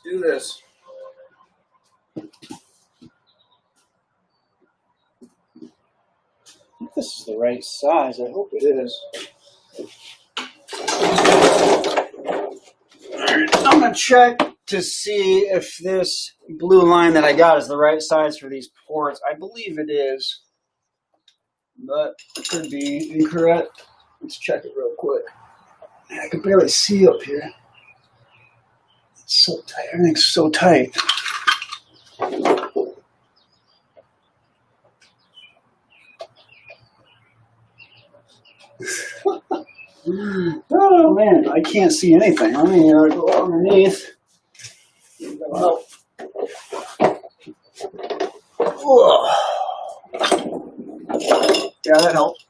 Let's do this. I think this is the right size. I hope it is. I'm going to check to see if this blue line that I got is the right size for these ports. I believe it is, but it could be incorrect. Let's check it real quick. I can barely see up here. It's so tight. Everything's so tight. Oh man, I can't see anything. Let me go underneath. Oh. Yeah, that helped.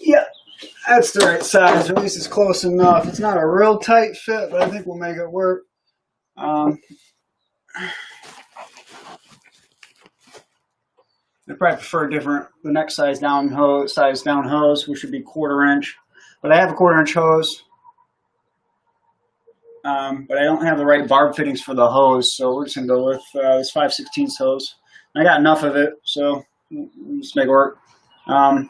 Yeah, that's the right size. Or at least it's close enough. It's not a real tight fit, but I think we'll make it work. I probably prefer the next size down hose, which should be 1/4 inch. But I have a 1/4 inch hose. But I don't have the right barb fittings for the hose, so we're just going to go with this 5/16 hose. I got enough of it, so we'll just make it work. A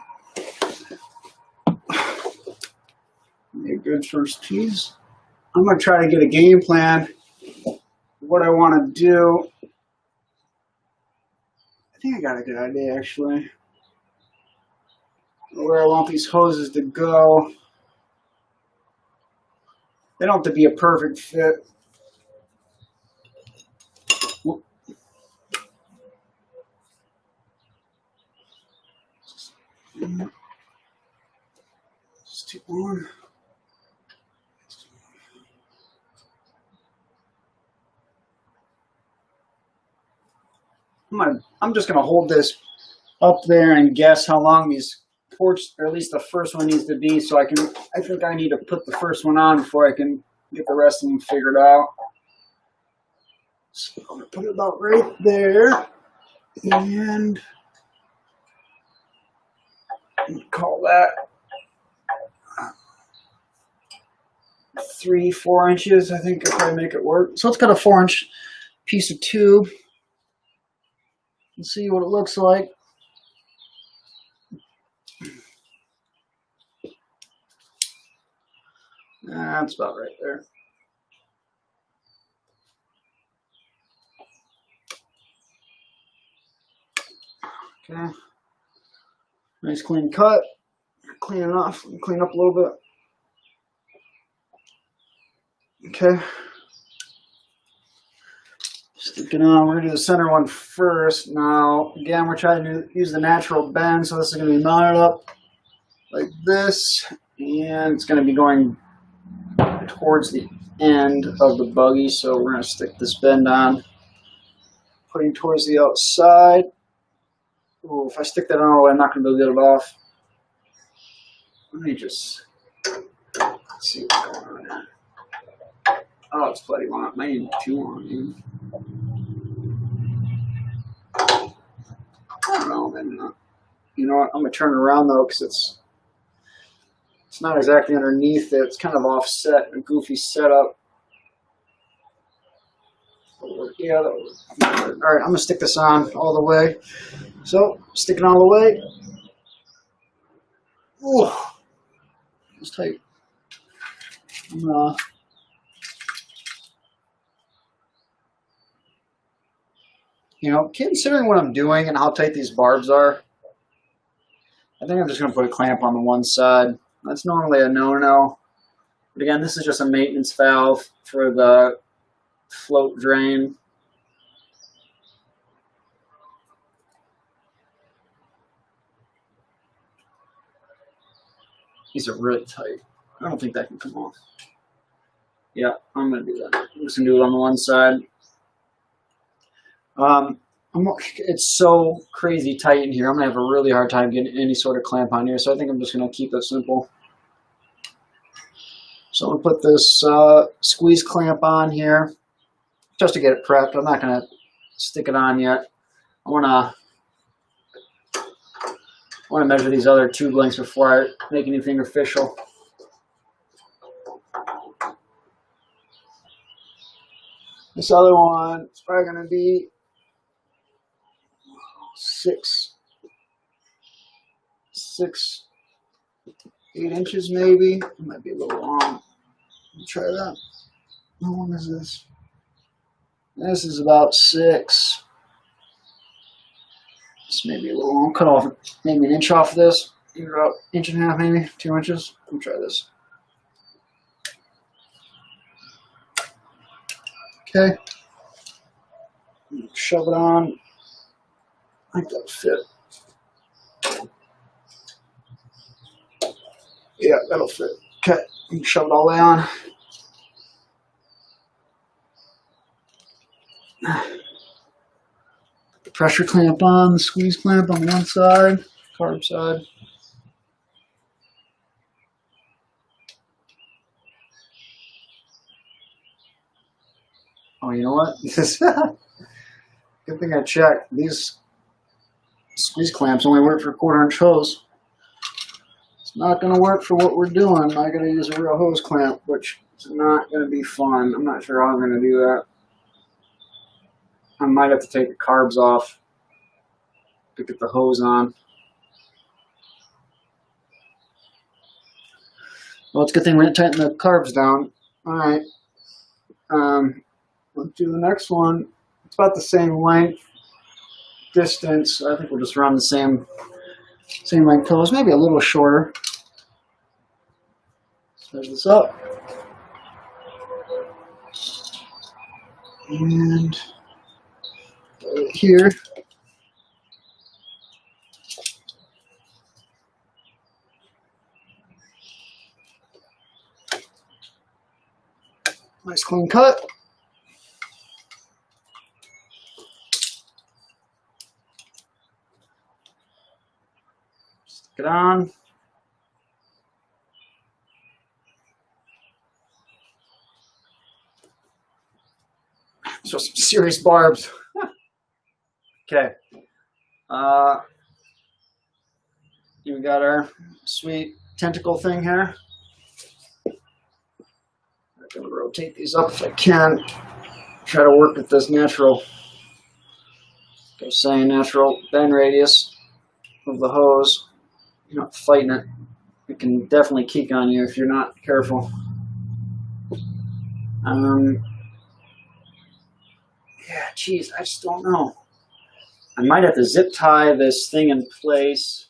good first piece. I'm going to try to get a game plan what I want to do. I think I got a good idea, actually, where I want these hoses to go. They don't have to be a perfect fit. Just take one. I'm just going to hold this up there and guess how long these ports, or at least the first one, needs to be, so I think I need to put the first one on before I can get the rest of them figured out. So I'm going to put it about right there, and call that 3-4 inches. I think if I make it work. So it's got a 4-inch piece of tube. Let's see what it looks like. That's about right there. Okay. Nice clean cut. Clean it off. Clean up a little bit. Okay. Stick it on. We're going to do the center one first. Now, again, we're trying to use the natural bend, so this is going to be mounted up like this, and it's going to be going towards the end of the buggy, so we're going to stick this bend on, putting towards the outside. Ooh, if I stick that on all the way, I'm not going to be able to get it off. Let me just see what's going on here. Oh, it's bloody long. I need 2 on you. I don't know, man. You know what? I'm going to turn it around, though, because it's not exactly underneath it. It's kind of offset, a goofy setup. Yeah, all right, I'm going to stick this on all the way. So, stick it all the way. Ooh, it's tight. You know, considering what I'm doing and how tight these barbs are, I think I'm just going to put a clamp on the one side. That's normally a no-no. But again, this is just a maintenance valve for the float drain. These are really tight. I don't think that can come off. Yeah, I'm going to do that. I'm just going to do it on the one side. It's so crazy tight in here. I'm going to have a really hard time getting any sort of clamp on here, so I think I'm just going to keep it simple. So I'm going to put this squeeze clamp on here. just to get it prepped. I'm not going to stick it on yet. I want to measure these other tube lengths before I make anything official. This other one is probably going to be 8 inches maybe. It might be a little long. Let me try that. How long is this? This is about 6. This may be a little long. Cut off maybe an inch off of this. Maybe about 1.5 inches, maybe 2 inches. Let me try this. Okay. Shove it on. I think that'll fit. Yeah, that'll fit. Okay, you can shove it all the way on. Put the pressure clamp on, the squeeze clamp on the one side, carb side. Oh, you know what? This is good thing I checked. These squeeze clamps only work for 1/4 inch hose. It's not going to work for what we're doing. I got to use a real hose clamp, which is not going to be fun. I'm not sure how I'm going to do that. I might have to take the carbs off to get the hose on. Well, it's a good thing we didn't tighten the carbs down. All right. Let's do the next one. It's about the same length, distance. I think we'll just run the same length hose, maybe a little shorter. Let's measure this up. And here. Nice clean cut. Stick it on. So some serious barbs. Okay. We got our sweet tentacle thing here. I'm going to rotate these up if I can. Try to work with this natural, like I was saying, natural bend radius of the hose. You're not fighting it. It can definitely kink on you if you're not careful. Yeah, geez, I just don't know. I might have to zip tie this thing in place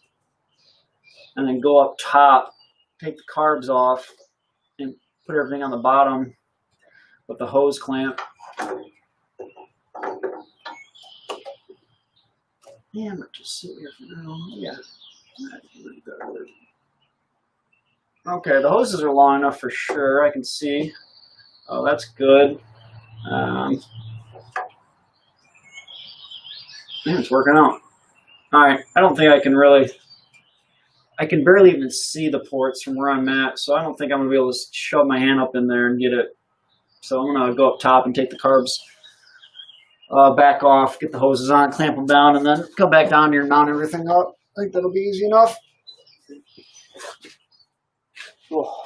and then go up top, take the carbs off, and put everything on the bottom with the hose clamp. Yeah, I might just sit here for now. Yeah. Okay, the hoses are long enough for sure. I can see. Oh, that's good. Yeah, it's working out. All right, I don't think I can really. I can barely even see the ports from where I'm at, so I don't think I'm gonna be able to shove my hand up in there and get it. So I'm gonna go up top and take the carbs back off, get the hoses on, clamp them down, and then go back down here and mount everything up. I think that'll be easy enough. Oh.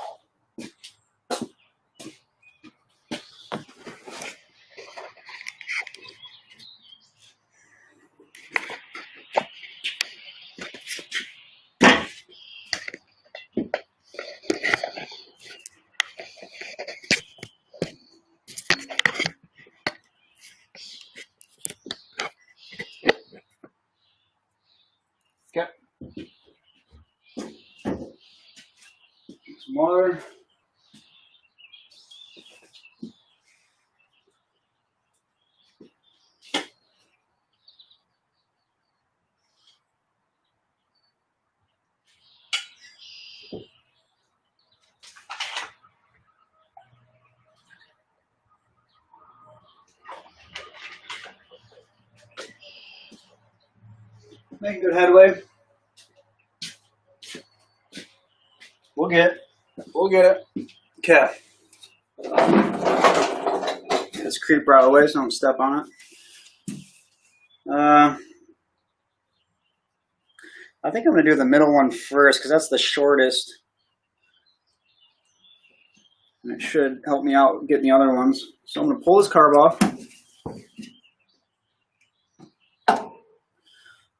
Okay. Some water. Making good headway. We'll get it. Okay. this creeper out of the way so I don't step on it. I think I'm going to do the middle one first because that's the shortest. And it should help me out getting the other ones. So I'm going to pull this carb off.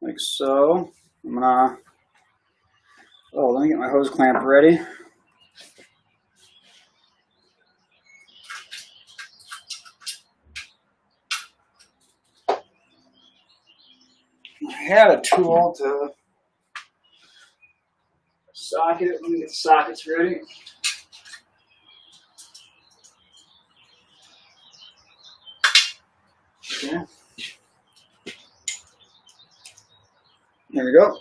Like so. I'm going to... Oh, let me get my hose clamp ready. I had a tool to socket. Let me get the sockets ready. Okay. There we go.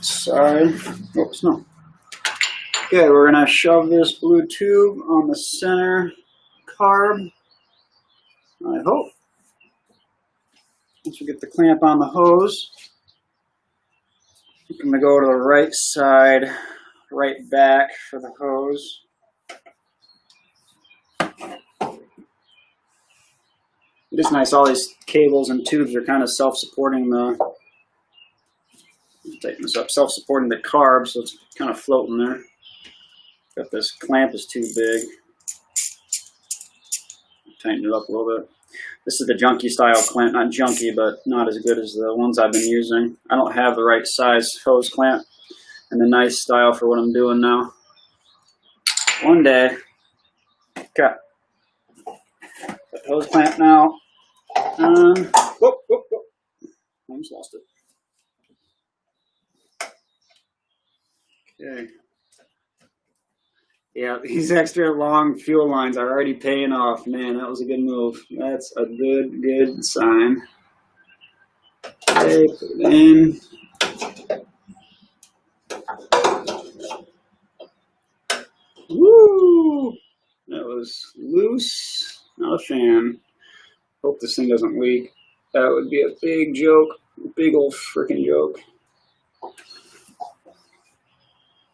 Side. Oops, no. Okay, we're gonna shove this blue tube on the center carb. I hope. Once we get the clamp on the hose, I'm gonna go to the right side, right back for the hose. It is nice, all these cables and tubes are kind of self-supporting tighten this up, self-supporting the carb, so it's kind of floating there. But this clamp is too big. Tighten it up a little bit. This is the junky style clamp, not junky, but not as good as the ones I've been using. I don't have the right size hose clamp and the nice style for what I'm doing now. One day, okay. Got the hose clamp now. Whoop, whoop, whoop. Almost lost it. Okay. Yeah, these extra long fuel lines are already paying off. Man, that was a good move. That's a good sign. Okay, put it in. Woo! That was loose. Not a fan. Hope this thing doesn't leak. That would be a big joke. Big old freaking joke.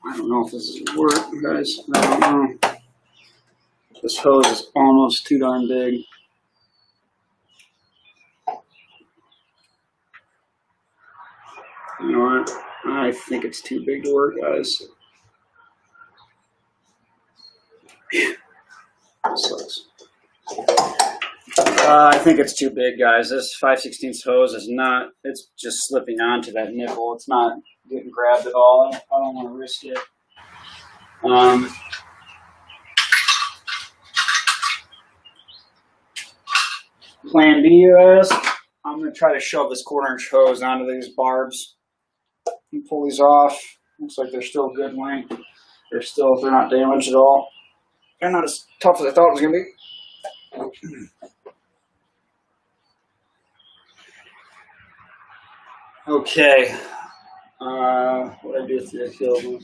I don't know if this is work, guys. I don't know. This hose is almost too darn big. You know what? I think it's too big to work, guys. That sucks. I think it's too big, guys. This 5/16 hose is not, it's just slipping onto that nipple. It's not getting grabbed at all. I don't want to risk it. Plan B, you ask? I'm going to try to shove this 1/4-inch hose onto these barbs and pull these off. Looks like they're still good length. They're not damaged at all. They're not as tough as I thought it was going to be. Okay. What did I do with the hill?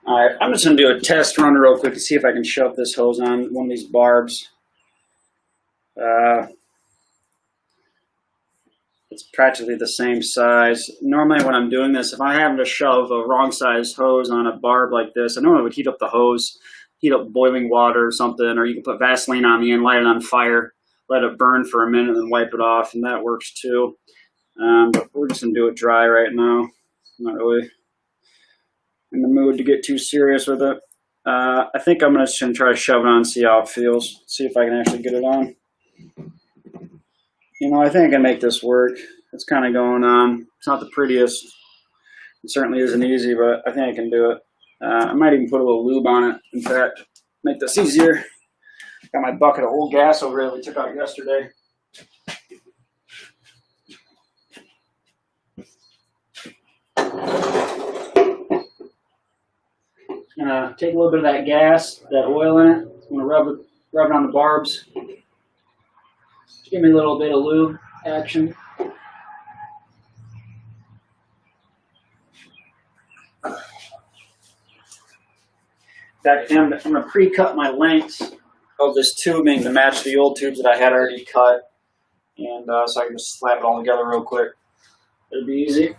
Alright, I'm just going to do a test run real quick to see if I can shove this hose on one of these barbs. It's practically the same size. Normally when I'm doing this, if I happen to shove a wrong size hose on a barb like this, I normally would heat up the hose, heat up boiling water or something, or you can put Vaseline on the end, light it on fire, let it burn for a minute, and then wipe it off, and that works too. But we're just going to do it dry right now. I'm not really in the mood to get too serious with it. I think I'm just going to try to shove it on and see how it feels, see if I can actually get it on. You know, I think I can make this work. It's kind of going on. It's not the prettiest. It certainly isn't easy, but I think I can do it. I might even put a little lube on it. In fact, make this easier. Got my bucket of old gas over there we took out yesterday. I'm gonna take a little bit of that gas, that oil in it. I'm gonna rub it on the barbs. Just give me a little bit of lube action. In fact, I'm going to pre-cut my lengths of this tubing to match the old tubes that I had already cut. and so I can just slap it all together real quick. It'll be easy.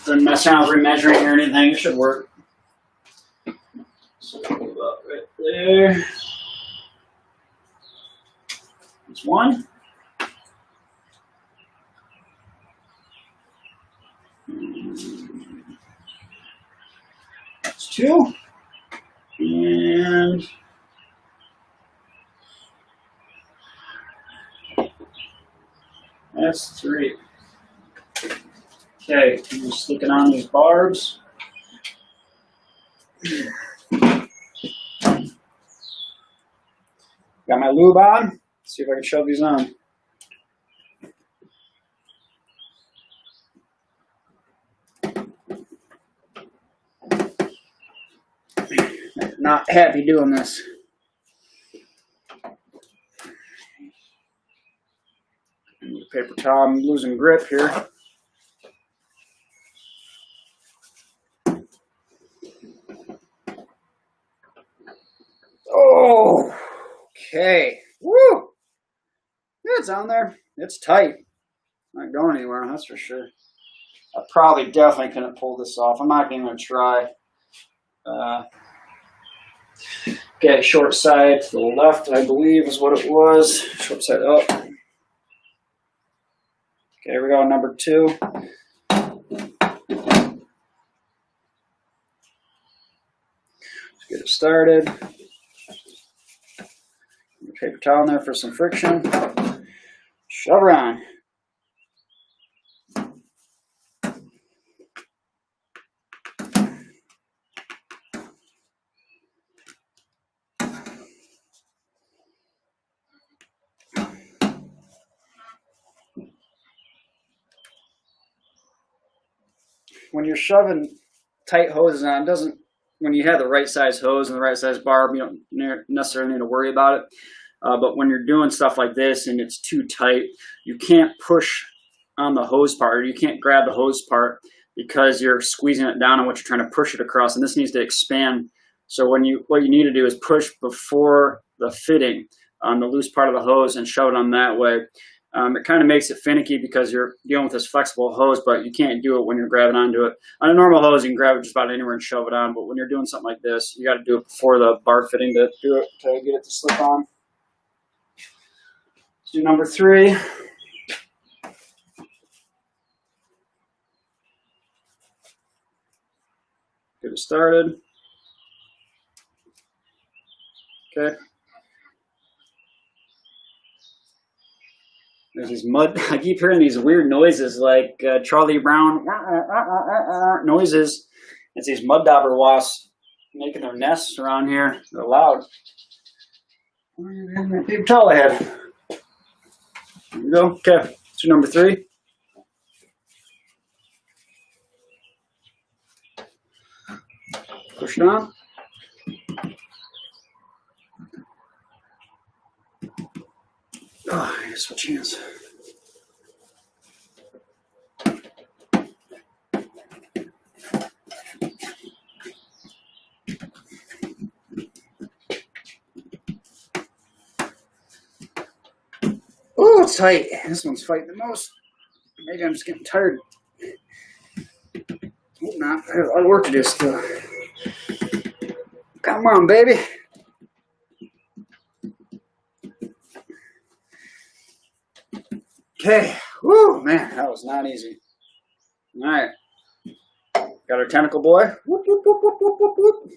Doesn't mess around with remeasuring or anything. It should work. So we'll move up right there. That's one. That's two. And that's three. Okay, I'm just sticking on these barbs. Got my lube on. Let's see if I can shove these on. Not happy doing this. Paper towel, I'm losing grip here. Oh, okay. Woo! It's on there. It's tight. Not going anywhere, that's for sure. I probably definitely couldn't pull this off. I'm not even going to try. Okay, short side to the left, I believe is what it was. Short side up. Okay, here we go, number two. Let's get it started. Paper towel in there for some friction. Shove her on. When you're shoving tight hoses on, when you have the right size hose and the right size barb, you don't necessarily need to worry about it. But when you're doing stuff like this and it's too tight, you can't push on the hose part, or you can't grab the hose part because you're squeezing it down on what you're trying to push it across, and this needs to expand. So what you need to do is push before the fitting on the loose part of the hose and shove it on that way. It kind of makes it finicky because you're dealing with this flexible hose, but you can't do it when you're grabbing onto it. On a normal hose, you can grab it just about anywhere and shove it on, but when you're doing something like this, you got to do it before the bar fitting to do it, to get it to slip on. Let's do number three. Get it started. Okay. There's these mud. I keep hearing these weird noises like Charlie Brown noises. It's these mud dauber wasps making their nests around here. They're loud. Paper towel ahead. There we go. Okay. So number three. Push it on. Oh, I gotta switch hands. Oh, it's tight. This one's fighting the most. Maybe I'm just getting tired. Hope not. I have a lot of work to do still. Come on, baby. Okay. Woo, man, that was not easy. All right. Got our tentacle boy. Whoop, whoop, whoop, whoop, whoop, whoop, whoop.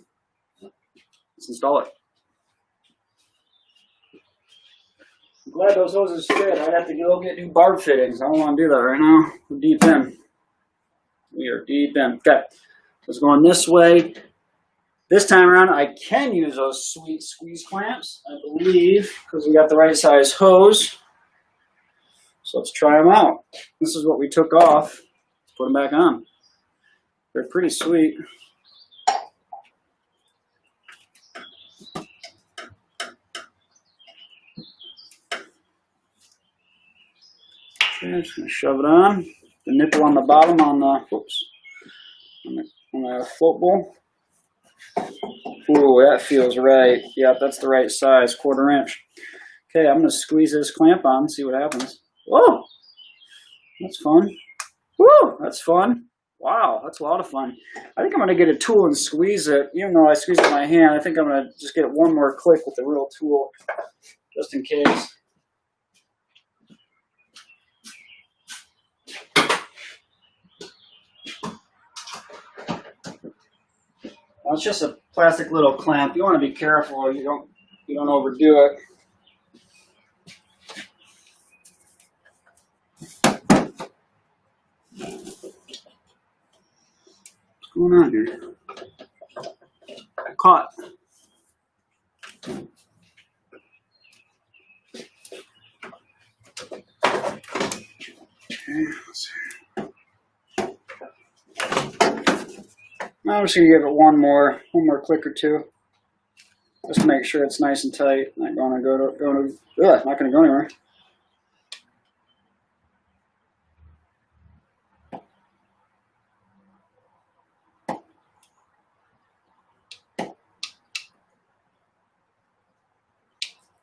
Let's install it. I'm glad those hoses fit. I'd have to go get new barb fittings. I don't want to do that right now. We're deep in. We are deep in. Okay. Let's go on this way. This time around, I can use those sweet squeeze clamps, I believe, because we got the right size hose. So let's try them out. This is what we took off. Let's put them back on. They're pretty sweet. Okay, just gonna shove it on. The nipple on the bottom on the, oops, on the float bowl. Ooh, that feels right. Yep, that's the right size, 1/4 inch. Okay, I'm gonna squeeze this clamp on and see what happens. Whoa, that's fun. Woo, that's fun. Wow, that's a lot of fun. I think I'm going to get a tool and squeeze it. Even though I squeeze it with my hand, I think I'm going to just get one more click with the real tool, just in case. Well, it's just a plastic little clamp. You want to be careful. You don't overdo it. What's going on here? Caught. Okay, let's see. Now I'm just gonna give it one more click or two, just to make sure it's nice and tight. Not gonna not gonna go anywhere.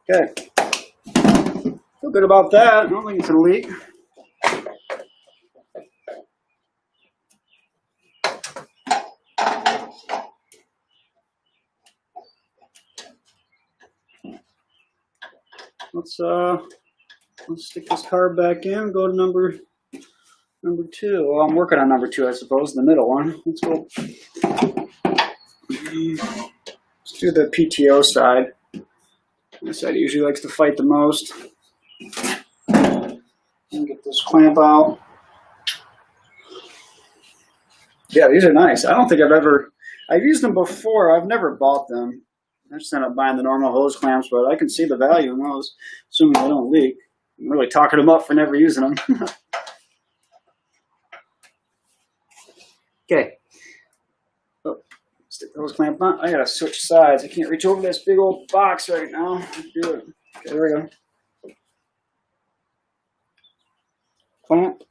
Okay, feel good about that. I don't think it's gonna leak. Let's stick this card back in. Go to number 2. Well, I'm working on number 2, I suppose, the middle one. Let's go. Let's do the PTO side. This side usually likes to fight the most. And get this clamp out. Yeah, these are nice. I don't think I've used them before. I've never bought them. I just ended up buying the normal hose clamps, but I can see the value in those, assuming they don't leak. I'm really talking them up for never using them. Okay. Oh, stick the hose clamp on. I gotta switch sides. I can't reach over this big old box right now. Let's do it. Okay, there we go. Clamp.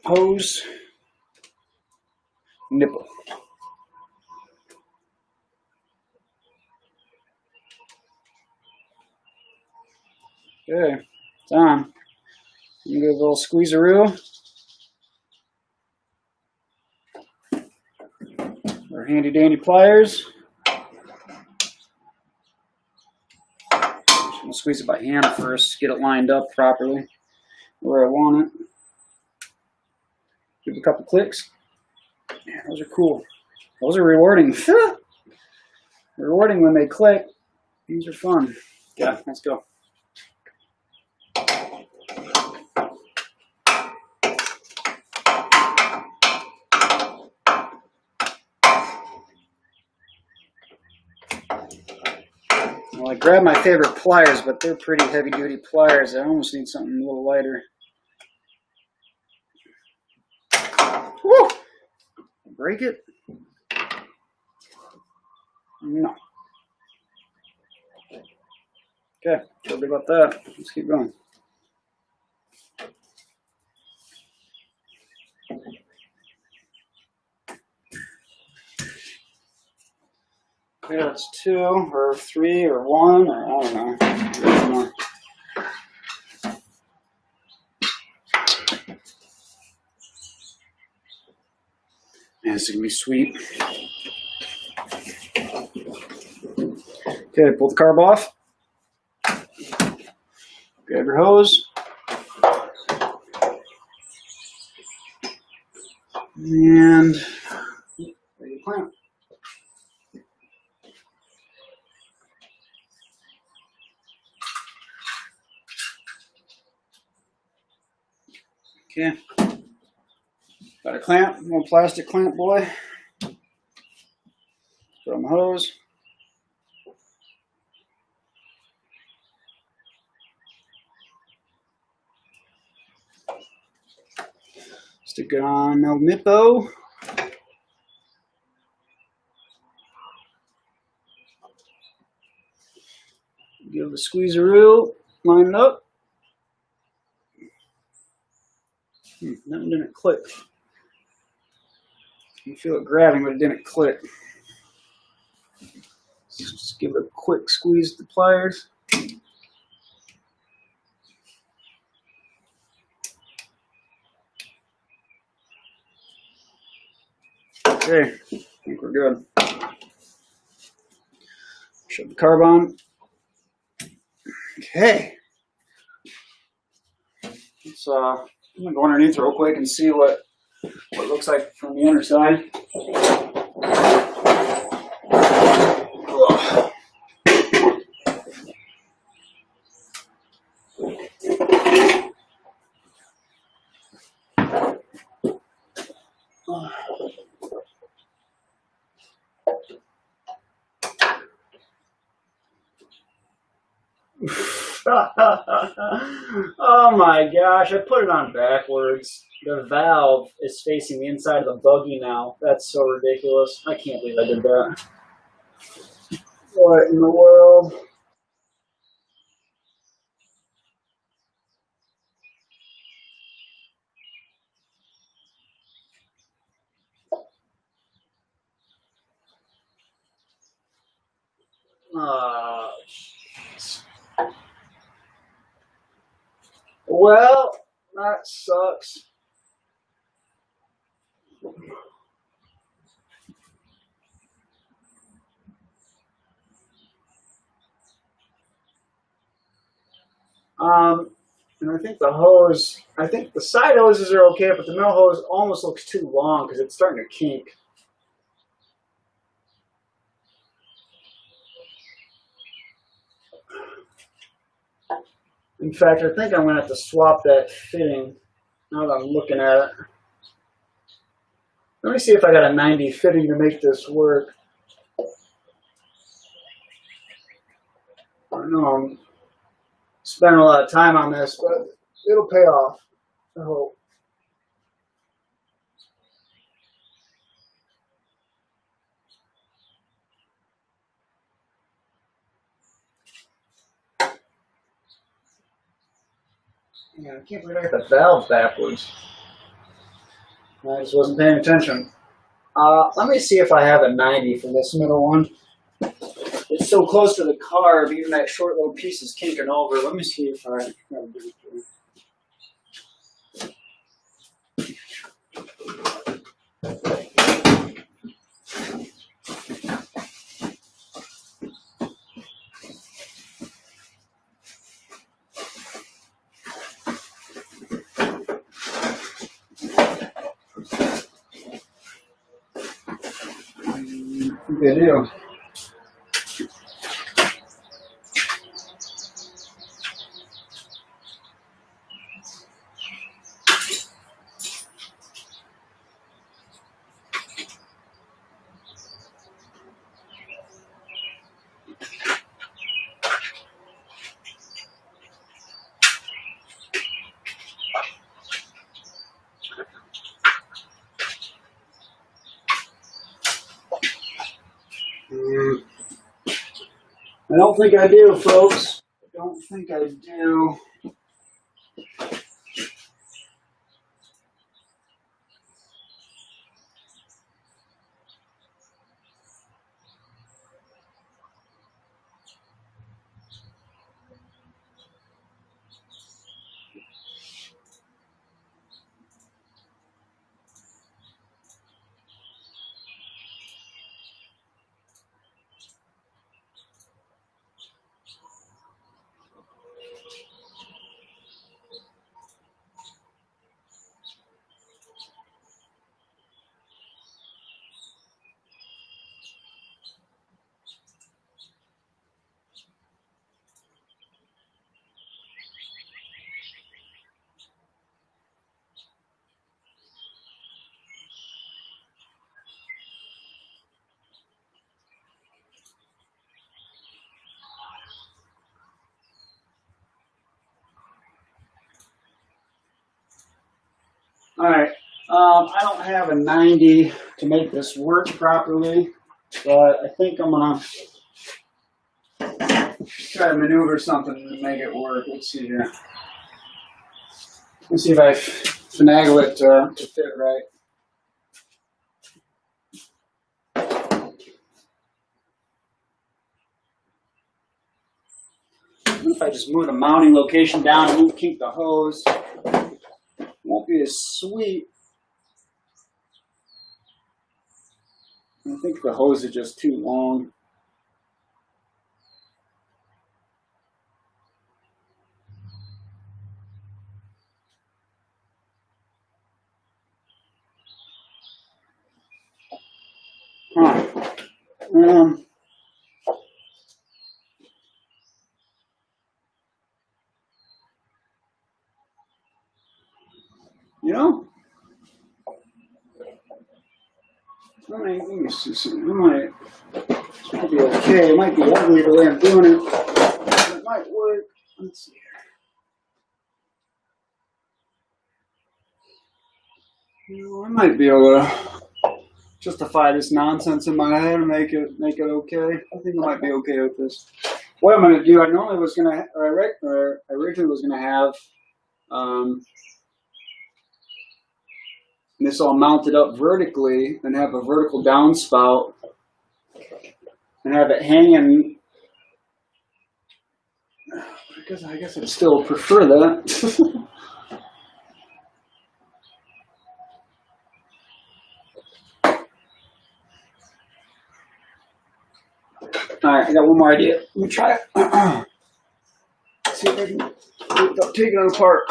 Hose. Nipple. Okay, it's on. I'm gonna give a little squeezeroo. Our handy dandy pliers. Just gonna squeeze it by hand first, get it lined up properly where I want it. Give it a couple clicks. Yeah, those are cool. Those are rewarding. Rewarding when they click. These are fun. Yeah, let's go. Well, I grabbed my favorite pliers, but they're pretty heavy-duty pliers. I almost need something a little lighter. Woo! Break it? No. Okay, feel good about that. Let's keep going. Okay, that's 2 or 3 or 1 or I don't know. Man, this is gonna be sweet. Okay, pull the carb off. Grab your hose. And there you clamp. Okay. Got a clamp, little plastic clamp, boy. Throw on the hose. Stick it on El Nippo. Give the squeezeroo, line it up. That one didn't click. You feel it grabbing, but it didn't click. Just give it a quick squeeze with the pliers. Okay, I think we're good. Shut the carb on. Okay. Let's I'm gonna go underneath real quick and see what it looks like from the underside. Oh my gosh, I put it on backwards. The valve is facing the inside of the buggy now. That's so ridiculous. I can't believe I did that. What in the world? Jeez. Well, that sucks. And I think the side hoses are okay, but the middle hose almost looks too long because it's starting to kink. In fact, I think I'm going to have to swap that fitting now that I'm looking at it. Let me see if I got a 90 fitting to make this work. I know I'm spending a lot of time on this, but it'll pay off, I hope. Yeah, I can't believe I got the valve backwards. I just wasn't paying attention. Let me see if I have a 90 for this middle one. It's so close to the carb, even that short little piece is kinking over. Let me see if I can do it. Good deal. I don't think I do, folks. I don't think I do. All right. I don't have a 90 to make this work properly, but I think I'm going to try to maneuver something to make it work. Let's see here. Let's see if I finagle it to fit right. If I just move the mounting location down and won't keep the hose, it won't be as sweet. I think the hose is just too long. Huh. You know, let me see something. This might be okay. It might be ugly the way I'm doing it. But it might work. Let's see here. You know, I might be able to justify this nonsense in my head and make it okay. I think I might be okay with this. What I'm going to do, I normally was going to, or I originally was going to have this all mounted up vertically and have a vertical downspout and have it hanging. I guess I'd still prefer that. Alright, I got one more idea. Let me try it. See if I can do it without taking it apart.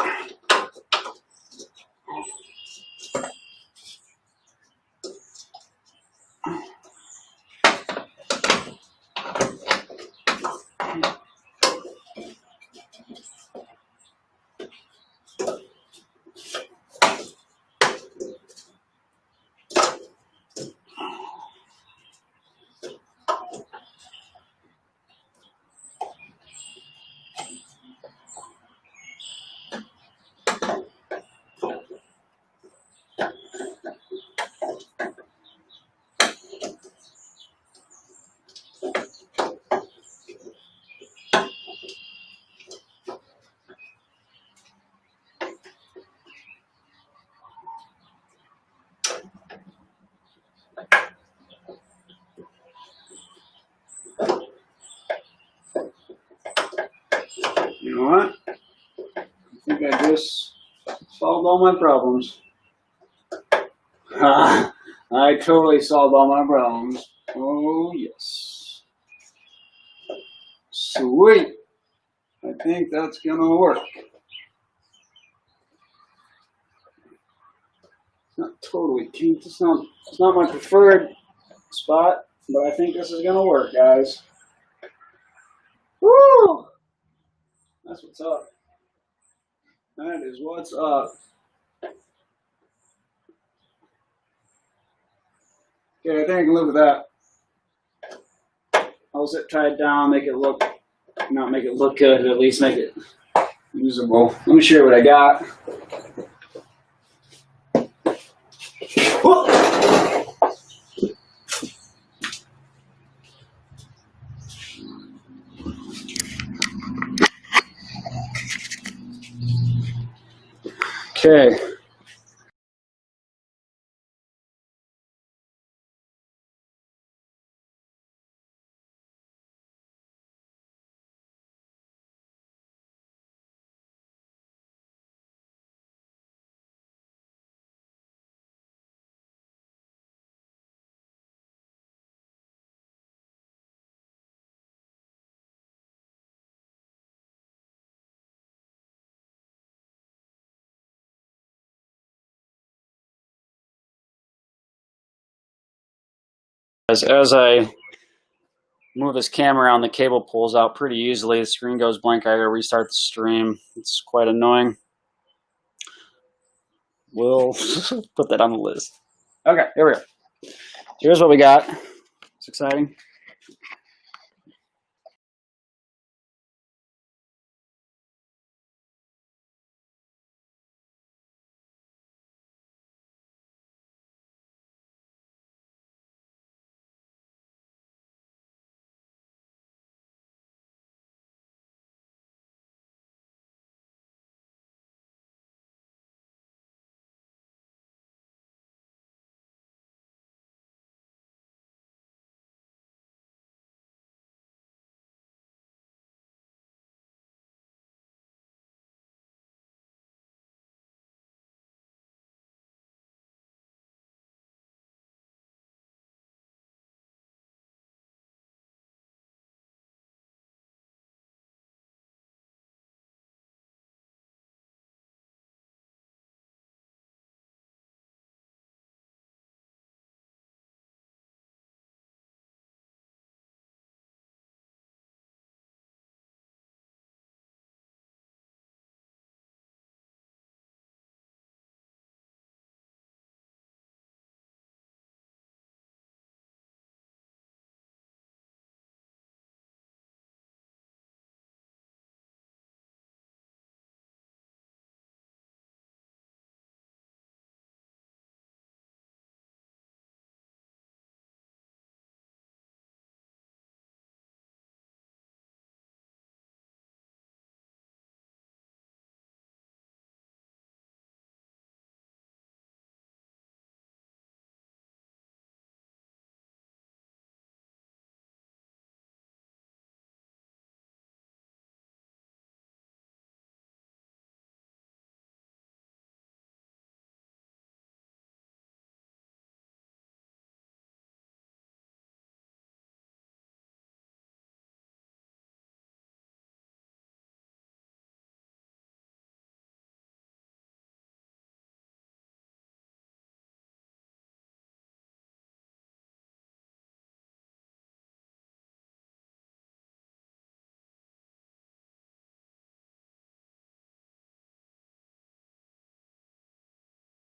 You know what? I think I just solved all my problems. I totally solved all my problems. Oh, yes. Sweet. I think that's going to work. Not totally cute. It's not my preferred spot, but I think this is going to work, guys. Woo! That's what's up. That is what's up. Okay, I think I can live with that. I'll zip tie it down, make it look, not make it look good, but at least make it usable. Let me show you what I got. Whoa! Okay. As I move this camera around, the cable pulls out pretty easily. The screen goes blank. I gotta restart the stream. It's quite annoying. We'll put that on the list. Okay, here we go. Here's what we got. It's exciting.